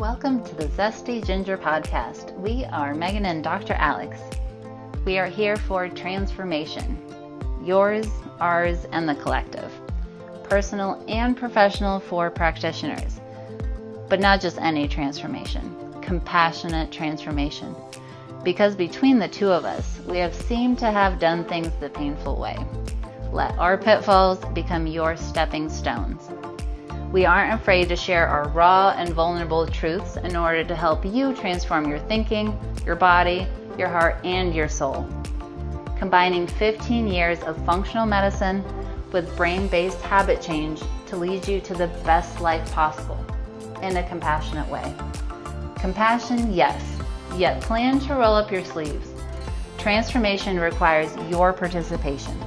Welcome to the Zesty Podcast. We are Megan and Dr. Alex. We are here for transformation. Yours, ours, and the collective. Personal and professional for practitioners. But not just any transformation. Compassionate transformation. Because between the two of us, we have seemed to have done things the painful way. Let our pitfalls become your stepping stones. We aren't afraid to share our raw and vulnerable truths in order to help you transform your thinking, your body, your heart, and your soul. Combining 15 years of functional medicine with brain-based habit change to lead you to the best life possible in a compassionate way. Compassion, yes, yet plan to roll up your sleeves. Transformation requires your participation.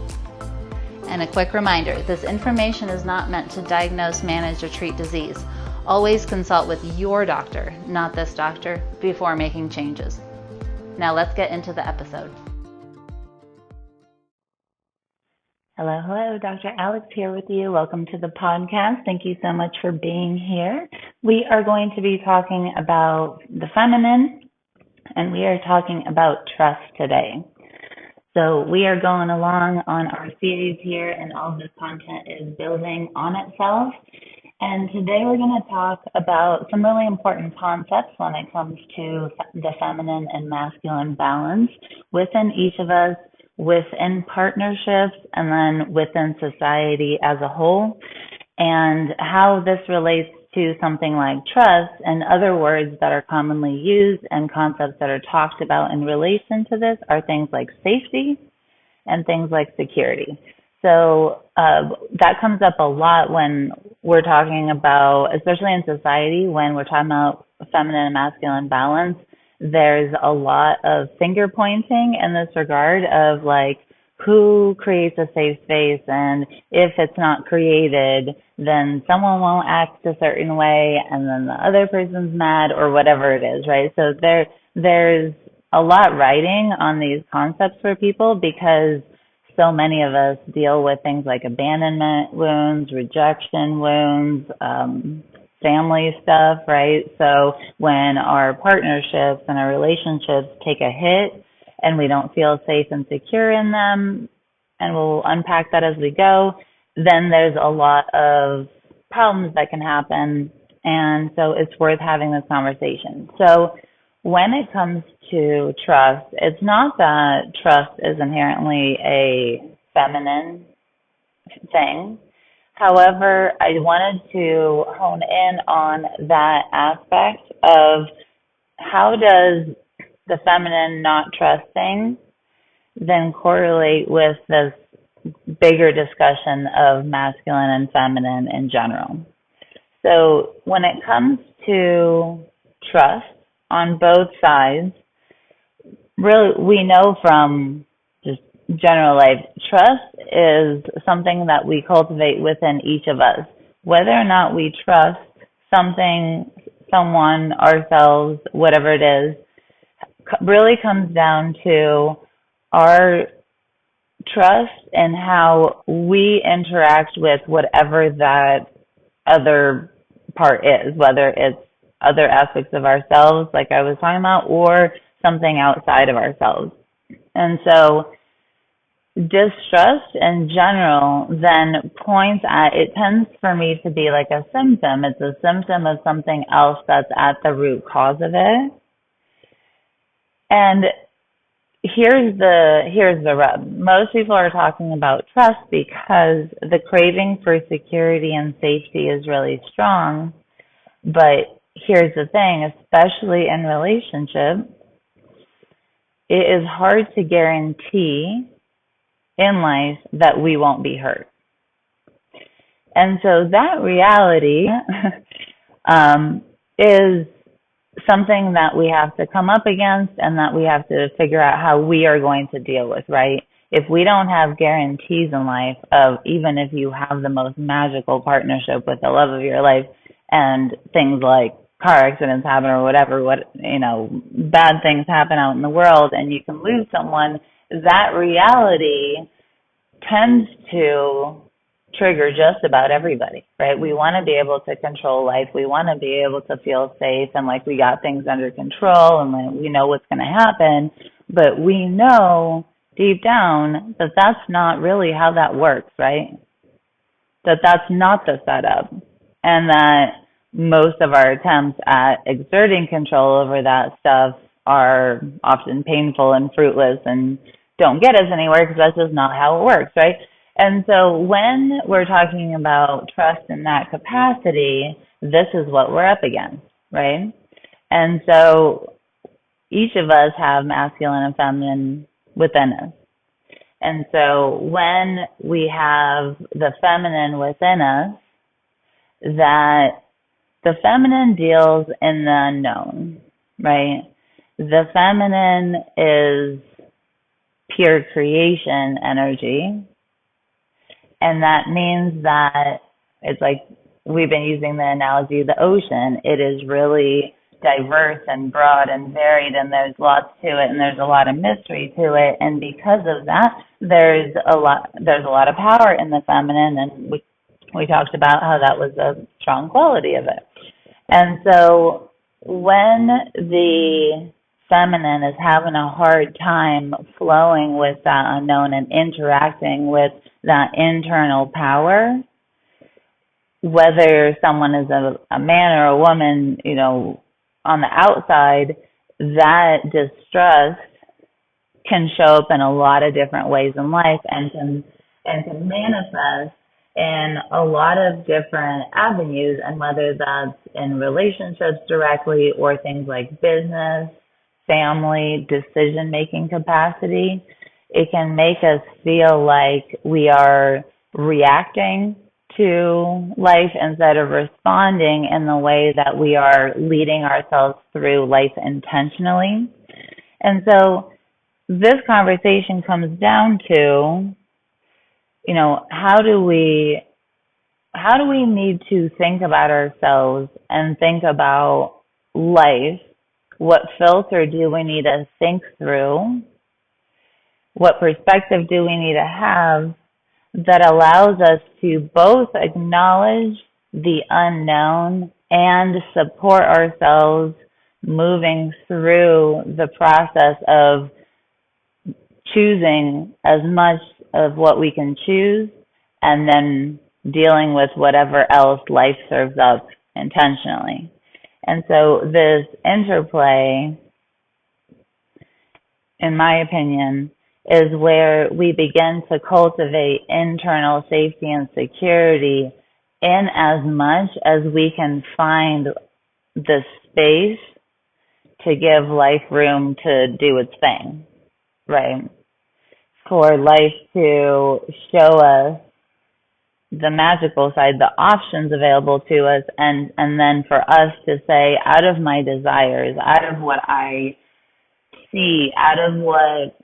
And a quick reminder, this information is not meant to diagnose, manage, or treat disease. Always consult with your doctor, not this doctor, before making changes. Now let's get into the episode. Hello, Dr. Alex here with you. Welcome to the podcast. Thank you so much for being here. We are going to be talking about the feminine, and we are talking about trust today. So we are going along on our series here, and all this content is building on itself. And today we're going to talk about some really important concepts when it comes to the feminine and masculine balance within each of us, within partnerships, and then within society as a whole, and how this relates to something like trust and other words that are commonly used and concepts that are talked about in relation to this are things like safety and things like security. So that comes up a lot when we're talking about, especially in society, when we're talking about feminine and masculine balance. There's a lot of finger pointing in this regard of like, who creates a safe space, and if it's not created, then someone won't act a certain way, and then the other person's mad, or whatever it is, right? So there's a lot riding on these concepts for people because so many of us deal with things like abandonment wounds, rejection wounds, family stuff, right? So when our partnerships and our relationships take a hit, and we don't feel safe and secure in them, and we'll unpack that as we go, then there's a lot of problems that can happen, and so it's worth having this conversation. So when it comes to trust, it's not that trust is inherently a feminine thing. However, I wanted to hone in on that aspect of how does the feminine not trusting then correlate with this bigger discussion of masculine and feminine in general. So when it comes to trust on both sides, really we know from just general life, trust is something that we cultivate within each of us. Whether or not we trust something, someone, ourselves, whatever it is, really comes down to our trust and how we interact with whatever that other part is, whether it's other aspects of ourselves, like I was talking about, or something outside of ourselves. And so distrust in general then points at, it tends for me to be like a symptom. It's a symptom of something else that's at the root cause of it. And here's the rub. Most people are talking about trust because the craving for security and safety is really strong. But here's the thing, especially in relationship, it is hard to guarantee in life that we won't be hurt. And so that reality is something that we have to come up against and that we have to figure out how we are going to deal with, right? If we don't have guarantees in life of, even if you have the most magical partnership with the love of your life and things like car accidents happen or whatever, bad things happen out in the world and you can lose someone, that reality tends to trigger just about everybody, right? We want to be able to control life. We want to be able to feel safe and like we got things under control and like we know what's going to happen. But we know deep down that that's not really how that works, right? That that's not the setup. And that most of our attempts at exerting control over that stuff are often painful and fruitless and don't get us anywhere because that's just not how it works, right? And so when we're talking about trust in that capacity, this is what we're up against, right? And so each of us have masculine and feminine within us. And so when we have the feminine within us, that the feminine deals in the unknown, right? The feminine is pure creation energy. And that means that it's like we've been using the analogy of the ocean. It is really diverse and broad and varied, and there's lots to it, and there's a lot of mystery to it. And because of that, there's a lot of power in the feminine, and we talked about how that was a strong quality of it. And so when the feminine is having a hard time flowing with that unknown and interacting with that internal power, whether someone is a man or a woman, you know, on the outside, that distrust can show up in a lot of different ways in life and can manifest in a lot of different avenues, and whether that's in relationships directly or things like business, family, decision-making capacity, it can make us feel like we are reacting to life instead of responding in the way that we are leading ourselves through life intentionally. And so this conversation comes down to, you know, how do we need to think about ourselves and think about life? What filter do we need to think through? What perspective do we need to have that allows us to both acknowledge the unknown and support ourselves moving through the process of choosing as much of what we can choose and then dealing with whatever else life serves up intentionally. And so this interplay, in my opinion, is where we begin to cultivate internal safety and security in as much as we can find the space to give life room to do its thing, right? For life to show us the magical side, the options available to us, and then for us to say, out of my desires, out of what I see, out of what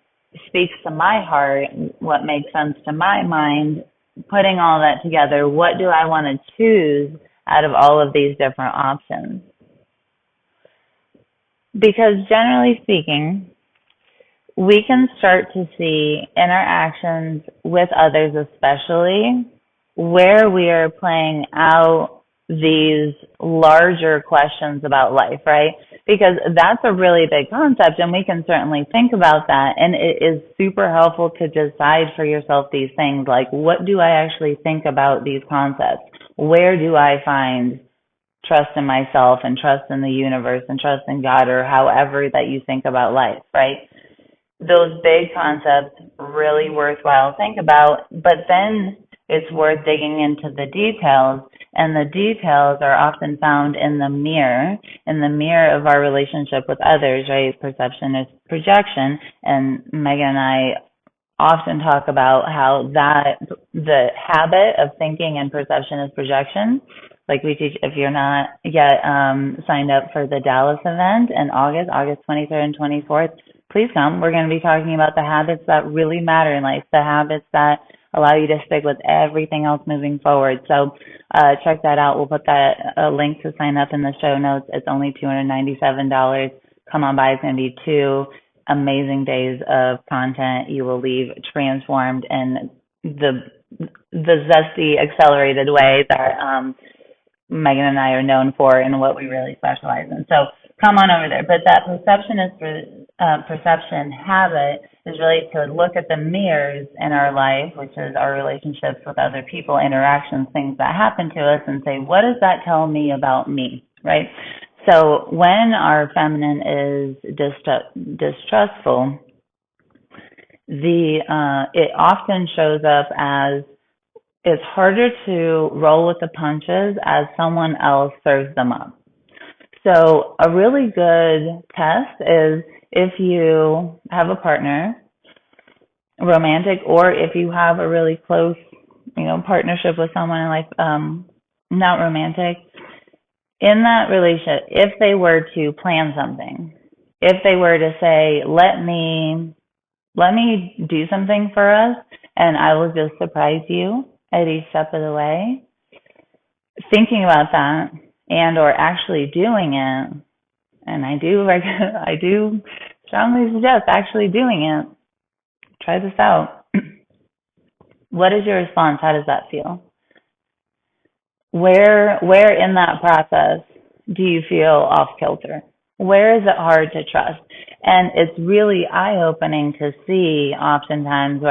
speaks to my heart, what makes sense to my mind, putting all that together, what do I want to choose out of all of these different options? Because generally speaking, we can start to see in our actions with others especially where we are playing out these larger questions about life, right? Because that's a really big concept, and we can certainly think about that, and it is super helpful to decide for yourself these things, like what do I actually think about these concepts? Where do I find trust in myself and trust in the universe and trust in God, or however that you think about life, right? Those big concepts really worthwhile to think about, but then it's worth digging into the details, and the details are often found in the mirror of our relationship with others, right? Perception is projection, and Megan and I often talk about how that the habit of thinking and perception is projection. Like we teach, if you're not yet signed up for the Dallas event in August 23rd and 24th, please come. We're going to be talking about the habits that really matter in life, the habits that allow you to stick with everything else moving forward. So check that out. We'll put that link to sign up in the show notes. It's only $297. Come on by. It's going to be 2 amazing days of content. You will leave transformed, and the the zesty, accelerated way that Megan and I are known for and what we really specialize in. So come on over there. But that perception habit is really to look at the mirrors in our life, which is our relationships with other people, interactions, things that happen to us, and say, what does that tell me about me, right? So when our feminine is distrustful, it often shows up as it's harder to roll with the punches as someone else serves them up. So a really good test is if you have a partner, romantic, or if you have a really close, partnership with someone in life, not romantic, in that relationship, if they were to plan something, if they were to say, let me do something for us and I will just surprise you at each step of the way, thinking about that and or actually doing it, and I do strongly suggest actually doing it. Try this out. What is your response? How does that feel? Where in that process do you feel off kilter? Where is it hard to trust? And it's really eye-opening to see oftentimes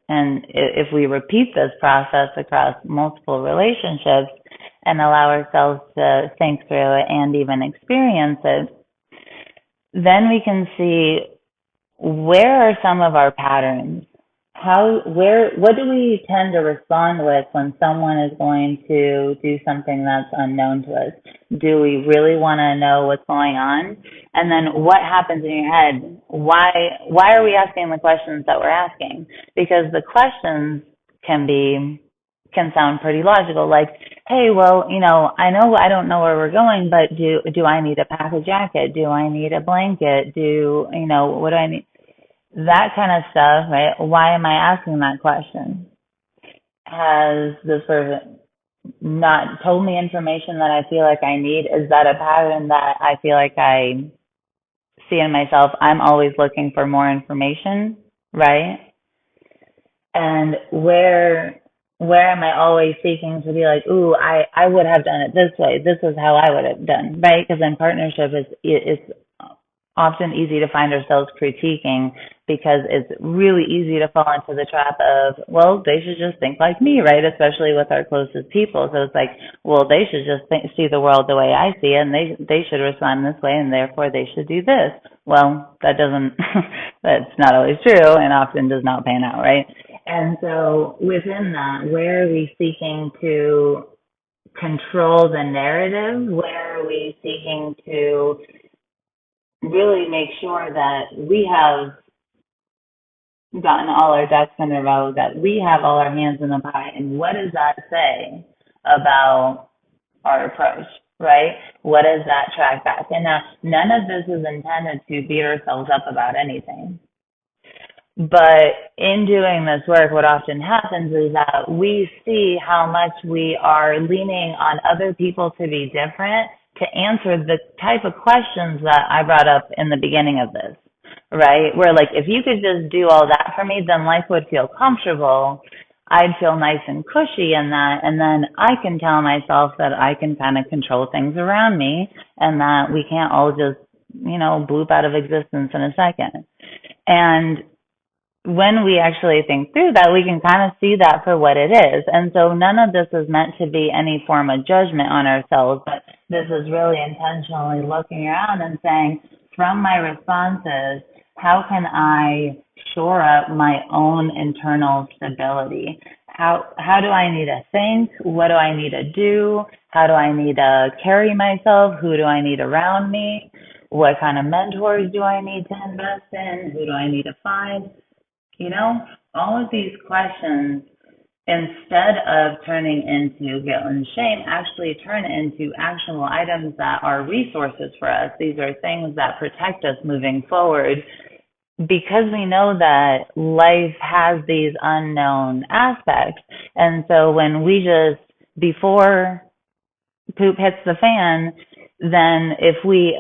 and if we repeat this process across multiple relationships and allow ourselves to think through it and even experience it, then we can see where are some of our patterns? What do we tend to respond with when someone is going to do something that's unknown to us? Do we really want to know what's going on? And then what happens in your head? Why are we asking the questions that we're asking? Because the questions can sound pretty logical, like, hey, well, I know I don't know where we're going, but do I need to pack a jacket? Do I need a blanket? What do I need? That kind of stuff, right? Why am I asking that question? Has this person not told me information that I feel like I need? Is that a pattern that I feel like I see in myself? I'm always looking for more information, right? And where am I always seeking to be like, ooh, I would have done it this way. This is how I would have done, right? Because in partnership, it's often easy to find ourselves critiquing because it's really easy to fall into the trap of, well, they should just think like me, right? Especially with our closest people. So it's like, well, they should just see the world the way I see it, and they should respond this way, and therefore they should do this. Well, that's not always true and often does not pan out, right? And so within that, where are we seeking to control the narrative? Where are we seeking to really make sure that we have gotten all our ducks in a row, that we have all our hands in the pie? And what does that say about our approach, right? What does that track back? And now, none of this is intended to beat ourselves up about anything. But in doing this work, what often happens is that we see how much we are leaning on other people to be different to answer the type of questions that I brought up in the beginning of this, right? Where like, if you could just do all that for me, then life would feel comfortable. I'd feel nice and cushy in that. And then I can tell myself that I can kind of control things around me and that we can't all just, bloop out of existence in a second. And when we actually think through that, we can kind of see that for what it is. And so none of this is meant to be any form of judgment on ourselves, but this is really intentionally looking around and saying, from my responses, how can I shore up my own internal stability? How do I need to think? What do I need to do? How do I need to carry myself? Who do I need around me? What kind of mentors do I need to invest in? Who do I need to find? All of these questions, instead of turning into guilt and shame, actually turn into actionable items that are resources for us. These are things that protect us moving forward because we know that life has these unknown aspects. And so when we just, before poop hits the fan, then if we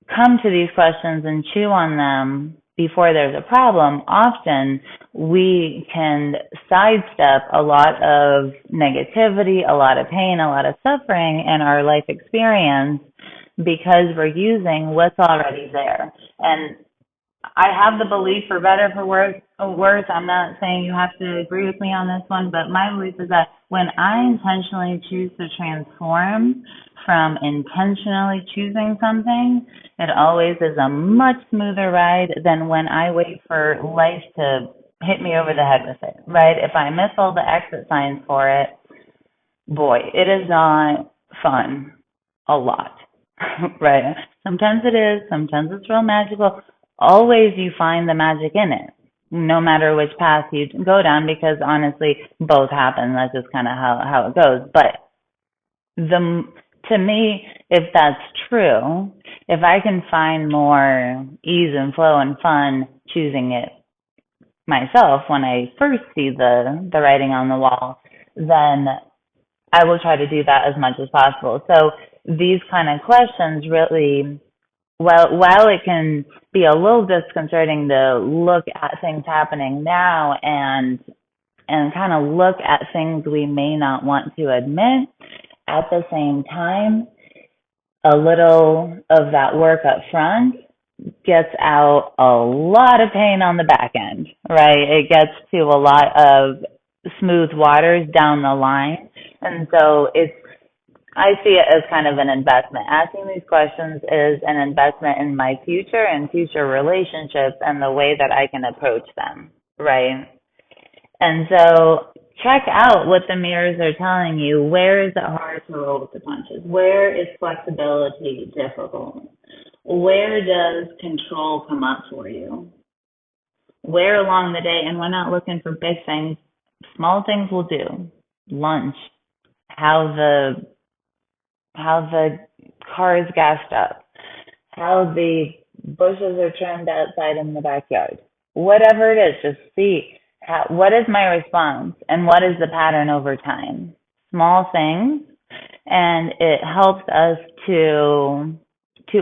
come to these questions and chew on them before there's a problem, often we can sidestep a lot of negativity, a lot of pain, a lot of suffering in our life experience because we're using what's already there. And I have the belief, for better, for worse, I'm not saying you have to agree with me on this one, but my belief is that when I intentionally choose to transform from intentionally choosing something, it always is a much smoother ride than when I wait for life to hit me over the head with it, right? If I miss all the exit signs for it, boy, it is not fun a lot, right? Sometimes it is, sometimes it's real magical. Always you find the magic in it, no matter which path you go down, because honestly, both happen. That's just kind of how it goes. But to me, if that's true, if I can find more ease and flow and fun choosing it myself when I first see the writing on the wall, then I will try to do that as much as possible. So these kind of questions really, while it can be a little disconcerting to look at things happening now and kind of look at things we may not want to admit, at the same time, a little of that work up front gets out a lot of pain on the back end, right? It gets to a lot of smooth waters down the line. And so I see it as kind of an investment. Asking these questions is an investment in my future and future relationships and the way that I can approach them, right? And so check out what the mirrors are telling you. Where is it hard to roll with the punches? Where is flexibility difficult? Where does control come up for you? Where along the day, and we're not looking for big things, small things will do. Lunch, how the car is gassed up, how the bushes are trimmed outside in the backyard. Whatever it is, just see what is my response and what is the pattern over time. Small things, and it helps us to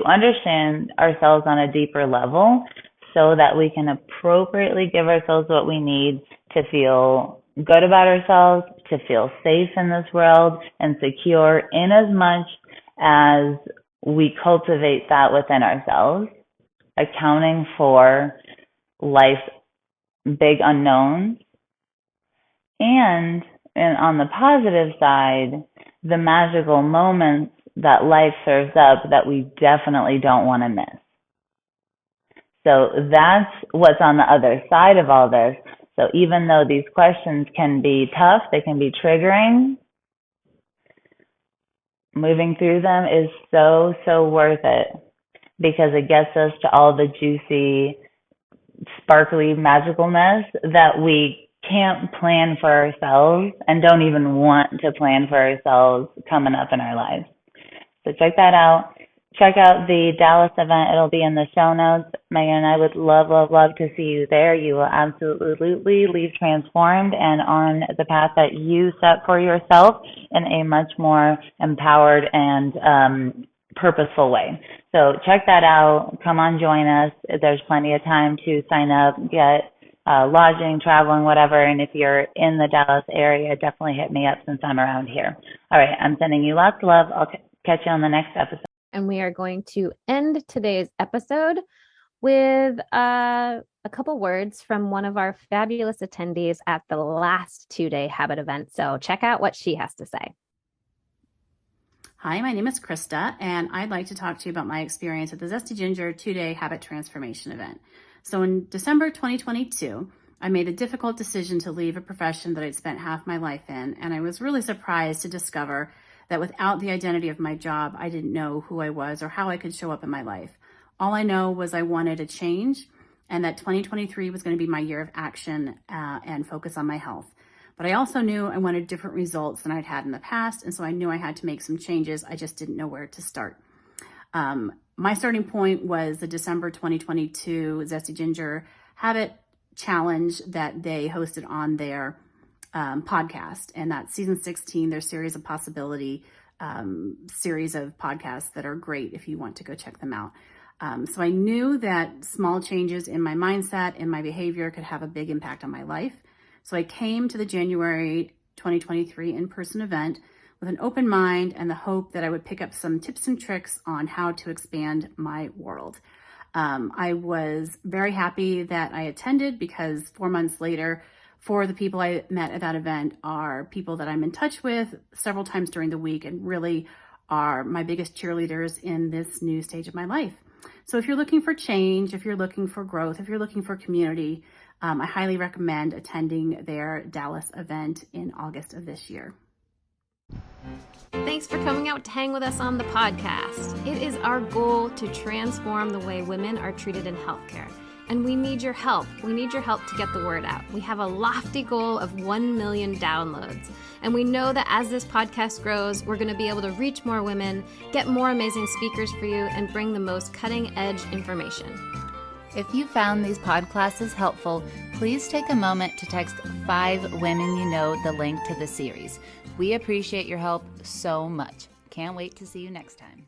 understand ourselves on a deeper level so that we can appropriately give ourselves what we need to feel good about ourselves, to feel safe in this world and secure, in as much as we cultivate that within ourselves, accounting for life's big unknowns, and on the positive side, the magical moments that life serves up that we definitely don't want to miss. So that's what's on the other side of all this. So even though these questions can be tough, they can be triggering, moving through them is so, so worth it, because it gets us to all the juicy, sparkly magicalness that we can't plan for ourselves and don't even want to plan for ourselves coming up in our lives. So check that out. Check out the Dallas event. It'll be in the show notes. Megan and I would love, love, love to see you there. You will absolutely leave transformed and on the path that you set for yourself in a much more empowered and purposeful way. So check that out. Come on, join us. There's plenty of time to sign up, get lodging, traveling, whatever. And if you're in the Dallas area, definitely hit me up since I'm around here. All right, I'm sending you lots of love. I'll catch you on the next episode. And we are going to end today's episode with a couple words from one of our fabulous attendees at the last 2-day habit event. So check out what she has to say. Hi, my name is Krista, and I'd like to talk to you about my experience at the Zesty Ginger 2-day habit transformation event. So in December 2022, I made a difficult decision to leave a profession that I'd spent half my life in, and I was really surprised to discover that without the identity of my job, I didn't know who I was or how I could show up in my life. All I know was I wanted a change, and that 2023 was going to be my year of action and focus on my health. But I also knew I wanted different results than I'd had in the past, and so I knew I had to make some changes. I just didn't know where to start. My starting point was the December 2022 Zesty Ginger Habit Challenge that they hosted on their podcast, and that's season 16, their series of possibility series of podcasts that are great if you want to go check them out. So I knew that small changes in my mindset and my behavior could have a big impact on my life. So I came to the January 2023 in-person event with an open mind and the hope that I would pick up some tips and tricks on how to expand my world. I was very happy that I attended because 4 months later, 4 of the people I met at that event are people that I'm in touch with several times during the week and really are my biggest cheerleaders in this new stage of my life. So if you're looking for change, if you're looking for growth, if you're looking for community, I highly recommend attending their Dallas event in August of this year. Thanks for coming out to hang with us on the podcast. It is our goal to transform the way women are treated in healthcare. And we need your help. We need your help to get the word out. We have a lofty goal of 1 million downloads. And we know that as this podcast grows, we're going to be able to reach more women, get more amazing speakers for you, and bring the most cutting-edge information. If you found these podclasses helpful, please take a moment to text 5 women you know the link to the series. We appreciate your help so much. Can't wait to see you next time.